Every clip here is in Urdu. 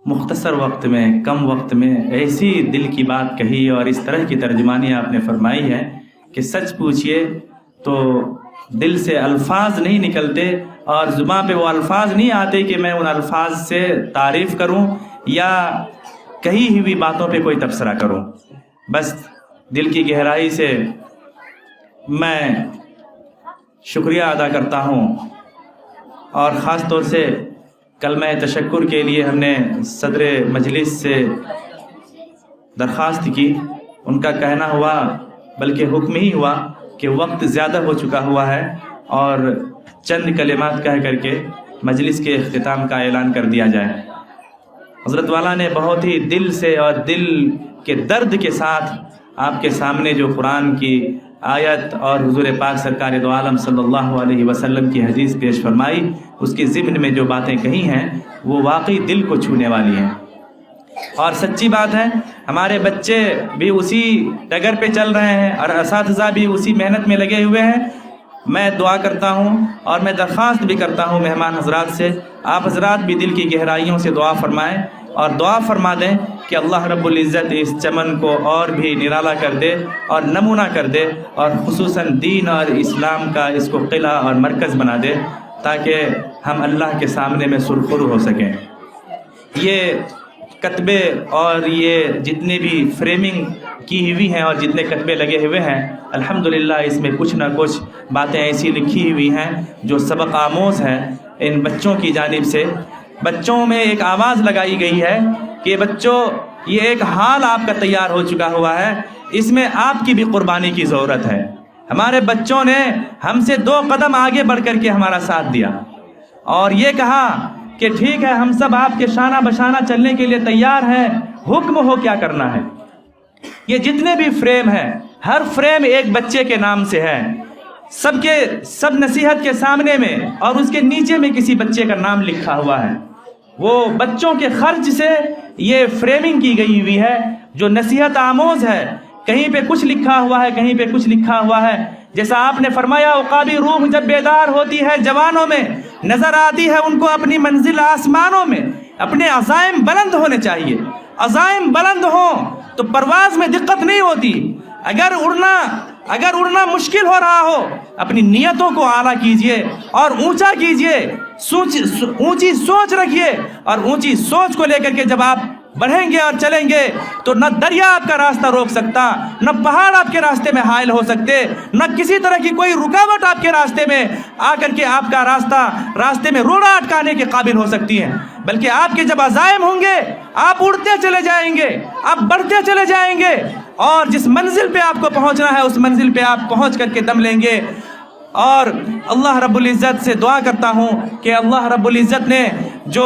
مختصر وقت میں، کم وقت میں ایسی دل کی بات کہی اور اس طرح کی ترجمانی آپ نے فرمائی ہے کہ سچ پوچھئے تو دل سے الفاظ نہیں نکلتے اور زبان پہ وہ الفاظ نہیں آتے کہ میں ان الفاظ سے تعریف کروں یا کہی ہوئی باتوں پہ کوئی تبصرہ کروں۔ بس دل کی گہرائی سے میں شکریہ ادا کرتا ہوں، اور خاص طور سے کلمہ تشکر کے لیے ہم نے صدر مجلس سے درخواست کی، ان کا کہنا ہوا بلکہ حکم ہی ہوا کہ وقت زیادہ ہو چکا ہوا ہے اور چند کلمات کہہ کر کے مجلس کے اختتام کا اعلان کر دیا جائے۔ حضرت والا نے بہت ہی دل سے اور دل کے درد کے ساتھ آپ کے سامنے جو قرآن کی آیت اور حضور پاک سرکار دو عالم صلی اللہ علیہ وسلم کی حدیث پیش فرمائی، اس کے ضمن میں جو باتیں کہی ہیں وہ واقعی دل کو چھونے والی ہیں۔ اور سچی بات ہے، ہمارے بچے بھی اسی ڈگر پہ چل رہے ہیں اور اساتذہ بھی اسی محنت میں لگے ہوئے ہیں۔ میں دعا کرتا ہوں اور میں درخواست بھی کرتا ہوں مہمان حضرات سے، آپ حضرات بھی دل کی گہرائیوں سے دعا فرمائیں اور دعا فرما دیں کہ اللہ رب العزت اس چمن کو اور بھی نرالا کر دے اور نمونہ کر دے، اور خصوصاً دین اور اسلام کا اس کو قلعہ اور مرکز بنا دے تاکہ ہم اللہ کے سامنے میں سرخرو ہو سکیں۔ یہ کتبے اور یہ جتنے بھی فریمنگ کی ہوئی ہیں اور جتنے کتبے لگے ہوئے ہیں، الحمدللہ اس میں کچھ نہ کچھ باتیں ایسی لکھی ہوئی ہیں جو سبق آموز ہیں ان بچوں کی جانب سے۔ بچوں میں ایک آواز لگائی گئی ہے کہ بچوں، یہ ایک حال آپ کا تیار ہو چکا ہوا ہے، اس میں آپ کی بھی قربانی کی ضرورت ہے۔ ہمارے بچوں نے ہم سے 2 قدم آگے بڑھ کر کے ہمارا ساتھ دیا اور یہ کہا کہ ٹھیک ہے، ہم سب آپ کے شانہ بشانہ چلنے کے لیے تیار ہیں، حکم ہو کیا کرنا ہے۔ یہ جتنے بھی فریم ہیں، ہر فریم ایک بچے کے نام سے ہے، سب نصیحت کے سامنے میں اور اس کے نیچے میں کسی بچے کا نام لکھا ہوا ہے۔ وہ بچوں کے خرچ سے یہ فریمنگ کی گئی ہوئی ہے جو نصیحت آموز ہے، کہیں پہ کچھ لکھا ہوا ہے، کہیں پہ کچھ لکھا ہوا ہے۔ جیسا آپ نے فرمایا، عقابی روح جب بیدار ہوتی ہے جوانوں میں، نظر آتی ہے ان کو اپنی منزل آسمانوں میں۔ اپنے عزائم بلند ہونے چاہیے، عزائم بلند ہوں تو پرواز میں دقت نہیں ہوتی۔ اگر اڑنا مشکل ہو رہا ہو، اپنی نیتوں کو اعلیٰ کیجئے اور اونچا کیجئے، اونچی سوچ رکھیے، اور اونچی سوچ کو لے کر کے جب آپ بڑھیں گے اور چلیں گے تو نہ دریا آپ کا راستہ روک سکتا، نہ پہاڑ آپ کے راستے میں حائل ہو سکتے، نہ کسی طرح کی کوئی رکاوٹ آپ کے راستے میں آ کر کے آپ کا راستے میں روڑا اٹکانے کے قابل ہو سکتی ہے۔ بلکہ آپ کے جب عزائم ہوں گے، آپ اڑتے چلے جائیں گے، آپ بڑھتے چلے جائیں گے، اور جس منزل پہ آپ کو پہنچنا ہے اس منزل پہ آپ پہنچ کر کے دم لیں گے۔ اور اللہ رب العزت سے دعا کرتا ہوں کہ اللہ رب العزت نے جو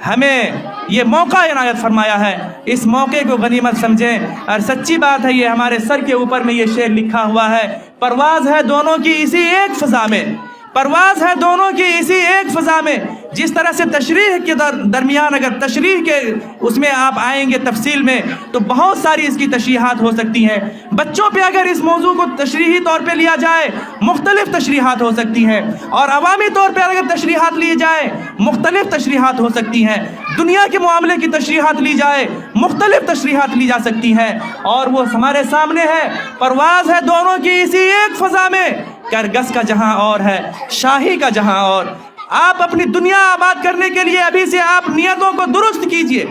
ہمیں یہ موقع عنایت فرمایا ہے، اس موقع کو غنیمت سمجھیں۔ اور سچی بات ہے، یہ ہمارے سر کے اوپر میں یہ شعر لکھا ہوا ہے، پرواز ہے دونوں کی اسی ایک فضا میں، پرواز ہے دونوں کی اسی ایک فضا میں۔ جس طرح سے تشریح کے درمیان اگر تشریح کے اس میں آپ آئیں گے تفصیل میں تو بہت ساری اس کی تشریحات ہو سکتی ہیں۔ بچوں پہ اگر اس موضوع کو تشریحی طور پہ لیا جائے، مختلف تشریحات ہو سکتی ہیں، اور عوامی طور پہ اگر تشریحات لی جائے، مختلف تشریحات ہو سکتی ہیں۔ دنیا کے معاملے کی تشریحات لی جائے، مختلف تشریحات لی جا سکتی ہیں، اور وہ ہمارے سامنے ہے۔ پرواز ہے دونوں کی اسی ایک فضا میں، کرگس کا جہاں اور ہے، شاہی کا جہاں اور۔ آپ اپنی دنیا آباد کرنے کے لیے ابھی سے آپ نیتوں کو درست کیجئے،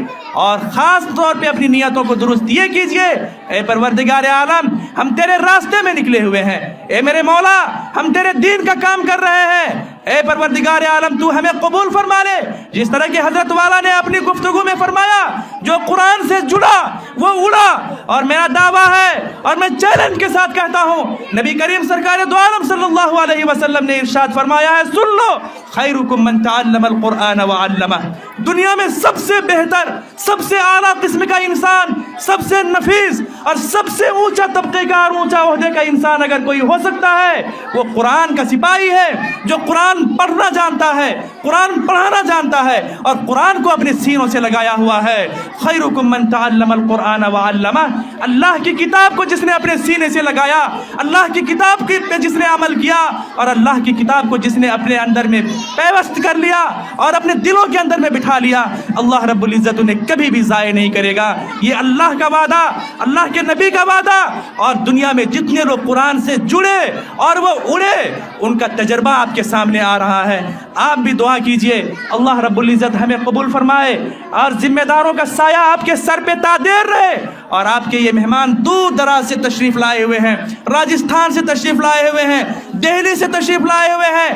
اور خاص طور پہ اپنی نیتوں کو درست یہ کیجئے، اے پروردگار عالم، ہم تیرے راستے میں نکلے ہوئے ہیں، اے میرے مولا، ہم تیرے دین کا کام کر رہے ہیں، اے پروردگار عالم تو ہمیں قبول فرما لے۔ جس طرح کہ حضرت والا نے اپنی گفتگو میں فرمایا، جو قرآن سے جڑا وہ اڑا، اور میرا دعویٰ ہے اور میں چیلنج کے ساتھ کہتا ہوں، نبی کریم سرکار دو عالم صلی اللہ علیہ وسلم نے ارشاد فرمایا ہے، سن لو، خیرکم من تعلم القرآن وعلمہ۔ دنیا میں سب سے بہتر، سب سے اعلیٰ قسم کا انسان، سب سے نفیس اور سب سے اونچا طبقے کا اور اونچا عہدے کا انسان اگر کوئی ہو سکتا ہے، وہ قرآن کا سپاہی ہے، جو قرآن پڑھنا جانتا ہے، قرآن پڑھانا جانتا ہے، اور قرآن کو اپنے سینوں سے لگایا ہوا ہے۔ خیرکم من تعلم القرآن القرآن وعلمہ، اللہ کی کتاب کو جس نے اپنے سینے سے لگایا، اللہ کی کتاب پہ جس نے عمل کیا، اور اللہ کی کتاب کو جس نے اپنے اندر میں پیوست کر لیا اور اپنے دلوں کے اندر میں بٹھا لیا، اللہ رب العزت انہیں کبھی بھی ضائع نہیں کرے گا۔ یہ اللہ کا وعدہ، اللہ کے نبی کا وعدہ، اور دنیا میں جتنے لوگ قرآن سے جڑے اور وہ اڑے ان کا تجربہ آپ کے سامنے آ رہا ہے۔ آپ بھی دعا کیجئے اللہ رب العزت ہمیں قبول فرمائے اور ذمہ داروں کا سایہ آپ کے سر پہ تادیر رہے، اور آپ کے یہ مہمان دور دراز سے تشریف لائے ہوئے ہیں، راجستھان سے تشریف لائے ہوئے ہیں، دہلی سے تشریف لائے ہوئے ہیں،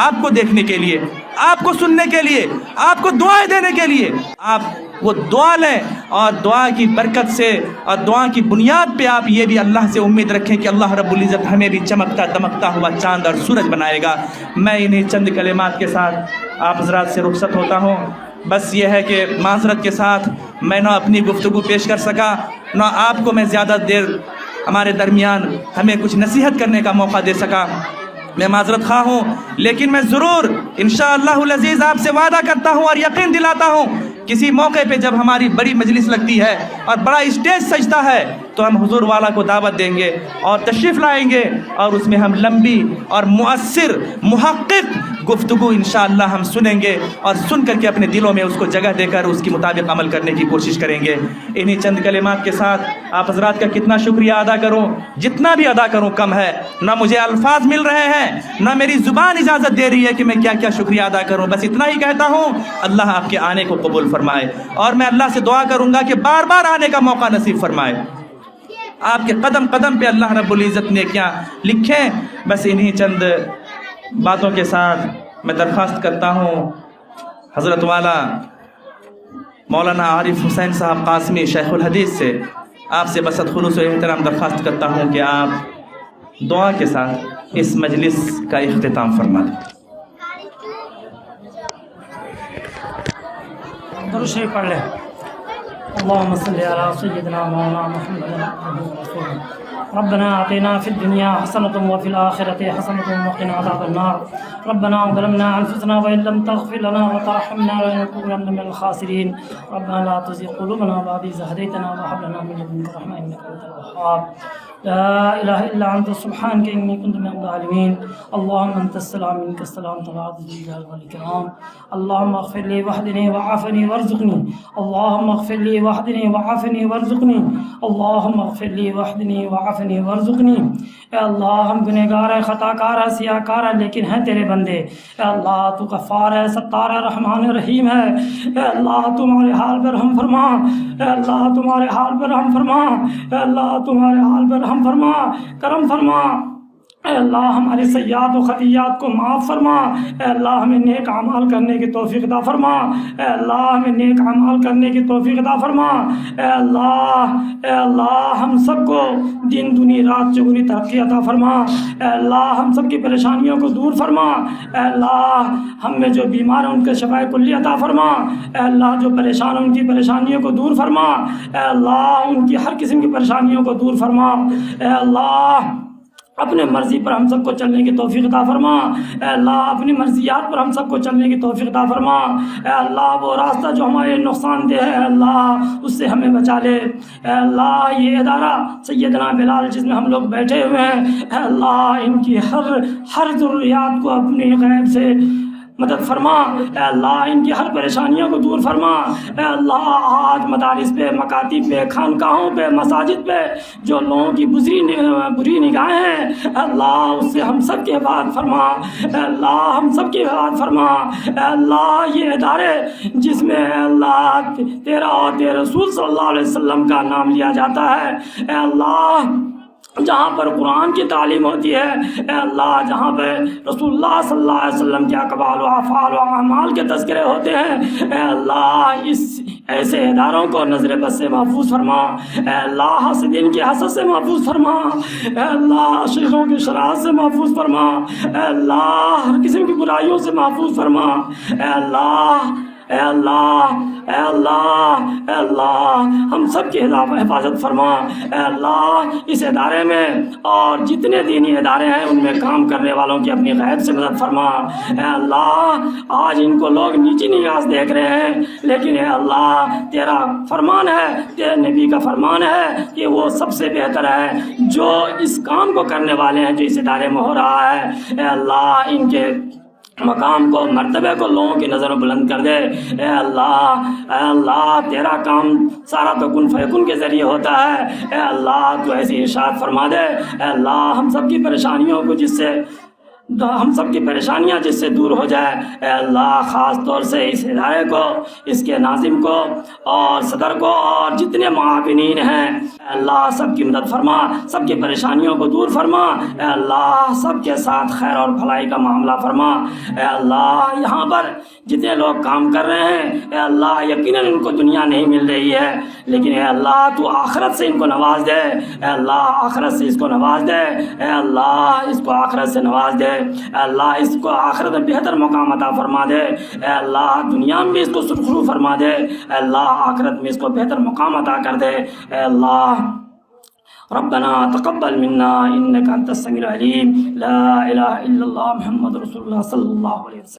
آپ کو دیکھنے کے لیے، آپ کو سننے کے لیے، آپ کو دعائیں دینے کے لیے۔ آپ وہ دعا لیں اور دعا کی برکت سے اور دعا کی بنیاد پہ آپ یہ بھی اللہ سے امید رکھیں کہ اللہ رب العزت ہمیں بھی چمکتا دمکتا ہوا چاند اور سورج بنائے گا۔ میں انہیں چند کلمات کے ساتھ آپ حضرات سے رخصت ہوتا ہوں۔ بس یہ ہے کہ معذرت کے ساتھ میں نہ اپنی گفتگو پیش کر سکا، نہ آپ کو میں زیادہ دیر ہمارے درمیان ہمیں کچھ نصیحت کرنے کا موقع دے سکا، میں معذرت خواہ ہوں، لیکن میں ضرور انشاءاللہ العزیز آپ سے وعدہ کرتا ہوں اور یقین دلاتا ہوں کسی موقع پہ جب ہماری بڑی مجلس لگتی ہے اور بڑا اسٹیج سجتا ہے تو ہم حضور والا کو دعوت دیں گے اور تشریف لائیں گے، اور اس میں ہم لمبی اور مؤثر محقق گفتگو انشاءاللہ ہم سنیں گے، اور سن کر کے اپنے دلوں میں اس کو جگہ دے کر اس کی مطابق عمل کرنے کی کوشش کریں گے۔ انہی چند کلمات کے ساتھ آپ حضرات کا کتنا شکریہ ادا کروں، جتنا بھی ادا کروں کم ہے، نہ مجھے الفاظ مل رہے ہیں، نہ میری زبان اجازت دے رہی ہے کہ میں کیا کیا شکریہ ادا کروں۔ بس اتنا ہی کہتا ہوں، اللہ آپ کے آنے کو قبول فرمائے، اور میں اللہ سے دعا کروں گا کہ بار بار آنے کا موقع نصیب فرمائے، آپ کے قدم قدم پہ اللہ رب العزت نے کیا لکھیں۔ بس انہی چند باتوں کے ساتھ میں درخواست کرتا ہوں حضرت والا مولانا عارف حسین صاحب قاسمی شیخ الحدیث سے، آپ سے بس خلوص و احترام درخواست کرتا ہوں کہ آپ دعا کے ساتھ اس مجلس کا اختتام فرما دیں۔ درود شریف پڑھ لیں۔ اللهم صل على سيدنا مولانا محمد ربنا آتنا في الدنيا حسنة وفي الآخرة حسنة وقنا عذاب النار ربنا ظلمنا أنفسنا وإن لم تغفر لنا وترحمنا لنكونن من الخاسرين ربنا لا تزغ قلوبنا بعد إذ هديتنا وهب لنا من لدنك رحمة إنك أنت الوهاب لا إله إلا أنت سبحانك إني كنت من الظالمين اللهم أنت السلام منك السلام تبارك ذو الجلال والإكرام اللهم اغفر لي واهدني وعافني وارزقني اللهم اغفر لي واهدني وعافني وارزقني اللهم اغفر لي واهدني وعافنی وارزقنی۔ اے اللہ ہم گنہگار ہیں، خطا کار ہیں، سیاہ کار ہیں، لیکن ہیں تیرے بندے۔ اے اللہ تو غفار ہے، ستار ہے، رحمان رحیم ہے۔ اے اللہ تمہارے حال پر رحم فرما، اے اللہ تمہارے حال پر رحم فرما، اے اللہ تمہارے حال پر رحم فرما، کرم فرما۔ اے اللہ ہمارے سیئات و خطیات کو معاف فرما، اے اللہ ہمیں نیک اعمال کرنے کی توفیق عطا فرما، اے اللہ ہمیں نیک اعمال کرنے کی توفیق عطا فرما۔ اے اللہ ہم سب کو دن دنی رات چگنی ترقی عطا فرما۔ اے اللہ ہم سب کی پریشانیوں کو دور فرما۔ اے اللہ ہم میں جو بیمار ہیں ان کے شفاء کلی عطا فرما۔ اے اللہ جو پریشان ہیں ان کی پریشانیوں کو دور فرما۔ اے اللہ ان کی ہر قسم کی پریشانیوں کو دور فرما۔ اے اللہ اپنے مرضی پر ہم سب کو چلنے کی توفیق عطا فرما۔ اے اللہ اپنی مرضیات پر ہم سب کو چلنے کی توفیق عطا فرما۔ اے اللہ وہ راستہ جو ہمارے نقصان دہ ہے اے اللہ اس سے ہمیں بچا لے۔ اے اللہ یہ ادارہ سیدنا بلال جس میں ہم لوگ بیٹھے ہوئے ہیں اے اللہ ان کی ہر ضروریات کو اپنی غیب سے مدد فرما۔ اے اللہ ان کی ہر پریشانیوں کو دور فرما۔ اے اللہ آج مدارس پہ، مکاتب پہ، خانقاہوں پہ، مساجد پہ جو لوگوں کی بری نگاہیں ہیں اے اللہ اس سے ہم سب کی حفاظت فرما۔ اے اللہ ہم سب کی حفاظت فرما۔ اے اللہ یہ ادارے جس میں اے اللہ تیرا اور تیرے رسول صلی اللہ علیہ وسلم کا نام لیا جاتا ہے اے اللہ جہاں پر قرآن کی تعلیم ہوتی ہے اے اللہ جہاں پہ رسول اللہ صلی اللہ علیہ وسلم کے اقوال و افعال و اعمال کے تذکرے ہوتے ہیں اے اللہ اس ایسے اداروں کو نظر بد سے محفوظ فرما۔ اے اللہ حاسدین کی حسد سے محفوظ فرما۔ اے اللہ شیخوں کی شرارت سے محفوظ فرما۔ اے اللہ ہر قسم کی برائیوں سے محفوظ فرما۔ اے اللہ اے اللہ اے اللہ اے اللہ ہم سب کی حفاظت فرما۔ اے اللہ اس ادارے میں اور جتنے دینی ادارے ہیں ان میں کام کرنے والوں کی اپنی غیب سے مدد فرما۔ اے اللہ آج ان کو لوگ نیچی نگاہ دیکھ رہے ہیں، لیکن اے اللہ تیرا فرمان ہے، تیرے نبی کا فرمان ہے کہ وہ سب سے بہتر ہے جو اس کام کو کرنے والے ہیں جو اس ادارے میں ہو رہا ہے۔ اے اللہ ان کے مقام کو، مرتبے کو لوگوں کی نظر میں بلند کر دے۔ اے اللہ تیرا کام سارا تو کن فیکن کے ذریعے ہوتا ہے۔ اے اللہ تو ایسی ارشاد فرما دے۔ اے اللہ ہم سب کی پریشانیوں کو جس سے دور ہو جائے۔ اے اللہ خاص طور سے اس ادارے کو، اس کے ناظم کو اور صدر کو اور جتنے معاونین ہیں، اے اللہ سب کی مدد فرما، سب کی پریشانیوں کو دور فرما۔ اے اللہ سب کے ساتھ خیر اور بھلائی کا معاملہ فرما۔ اے اللہ یہاں پر جتنے لوگ کام کر رہے ہیں، اے اللہ یقیناً ان کو دنیا نہیں مل رہی ہے، لیکن اے اللہ تو آخرت سے ان کو نواز دے۔ اے اللہ آخرت سے اس کو نواز دے۔ اے اللہ اس کو آخرت سے نواز دے۔ اے اللہ اس کو آخرت میں بہتر مقام عطا فرما دے۔ اے اللہ دنیا میں بھی اس کو سرخرو فرما دے۔ اے اللہ آخرت میں اس کو بہتر مقام عطا کر دے۔ اے اللہ ربنا تقبل منا انك انت السميع العليم لا اله الا الله محمد رسول الله صلى الله عليه وسلم۔